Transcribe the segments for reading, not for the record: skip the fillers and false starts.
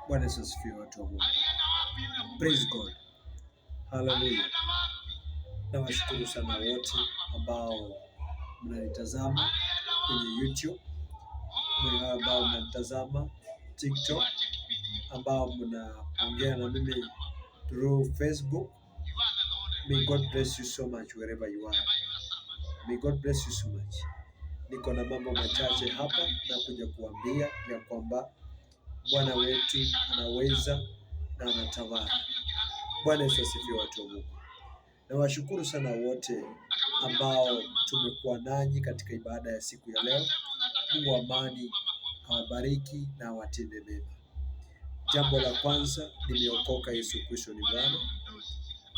Bwana Yesu asifiwe, watu wa Mungu. Praise God. Hallelujah. Nawashukuru sana wote ambao mnanitazama kwenye YouTube, ambao mnanitazama TikTok, ambao mnaongea na mimi through Facebook. May God bless you so much wherever you are. May God bless you so much. Niko na mambo machache hapa na kuja kuambia ya kwamba Bwana wetu anaweza na anatawala. Bwana Yesu asifiwe, watu wa Mungu. Nawashukuru sana wote ambao tumekuwa nanyi katika ibada ya siku ya leo. Mungu wa amani awabariki na awatende mema. Jambo la kwanza, nimeokoka, Yesu Kristo ni Bwana.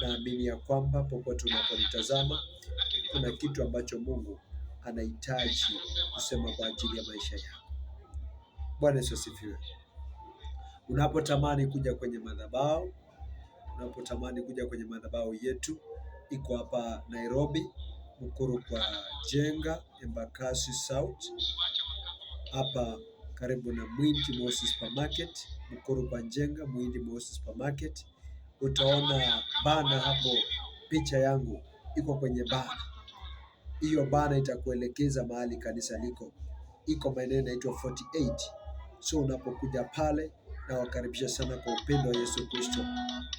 Naamini ya kwamba popote unaponitazama kuna kitu ambacho Mungu anahitaji kusema kwa ajili ya maisha yako. Bwana Yesu asifiwe. Unapotamani kuja kwenye madhabahu yetu, iko hapa Nairobi, Mukuru kwa Jenga, Embakasi South, hapa karibu na Mwindi Mosi Supermarket. Mukuru kwa Jenga, Mwindi Mosi Supermarket. Utaona bana hapo, picha yangu iko kwenye bana. Hiyo bana itakuelekeza mahali kanisa liko. Iko maeneo inaitwa 48. So unapokuja pale, na wakaribisha sana kwa upendo wa Yesu Kristo.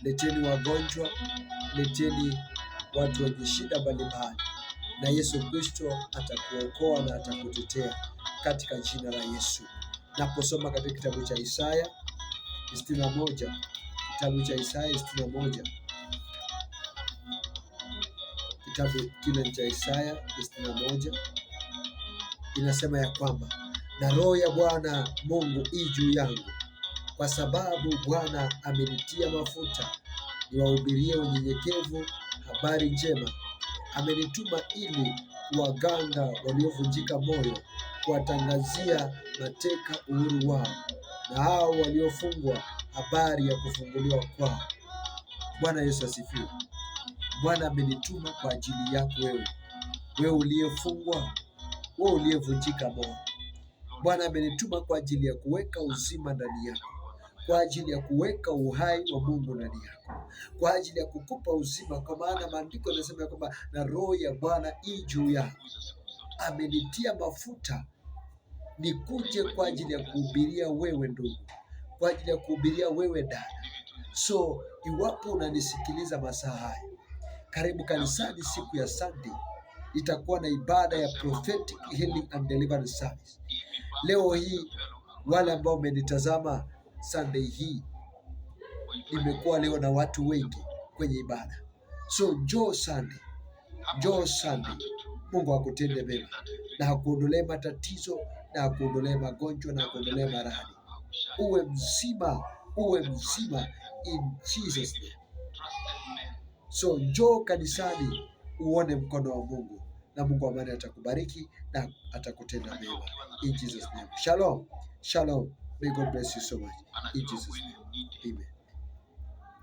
Leteni wagonjwa, leteni watu wenye shida mbalimbali, na Yesu Kristo atakuokoa na atakutetea katika jina la Yesu. Naposoma katika kitabu cha Isaya 61, kitabu cha Isaya 61, kitabu kile cha Isaya 61 inasema ya kwamba, na Roho ya Bwana Mungu i juu yangu, kwa sababu Bwana amenitia mafuta niwahubirie unyenyekevu habari njema. Amenituma ili kuwaganga waliovunjika moyo, kuwatangazia mateka uhuru wao, na hao waliofungwa habari ya kufunguliwa kwao. Bwana Yesu asifiwe. Bwana amenituma kwa ajili yako wewe uliyefungwa, wewe uliyevunjika moyo. Bwana amenituma kwa ajili ya kuweka uzima ndani yako, kwa ajili ya kuweka uhai wa Mungu ndani yako, kwa ajili ya kukupa uzima, kwa maana maandiko yanasema kwamba na Roho ya Bwana i juu yako. Amenitia mafuta nikuje kwa ajili ya kuhubiria wewe ndugu, kwa ajili ya kuhubiria wewe dada. So iwapo unanisikiliza masaa haya, karibu kanisani siku ya Sunday. Itakuwa na ibada ya Prophetic Healing and Deliverance Service. Leo hii wale ambao umenitazama Sunday hii, imekuwa leo na watu wengi kwenye ibada. So njoo Sunday. Mungu akutende mema na akuondolee matatizo na akuondolee magonjwa na akuondolee maradhi. Uwe mzima in Jesus name. So njoo kanisani uone mkono wa Mungu. na Mungu wa amani atakubariki na atakutenda mema. In Jesus name. Shalom. Shalom. May God bless you so much. In Jesus name. Amen.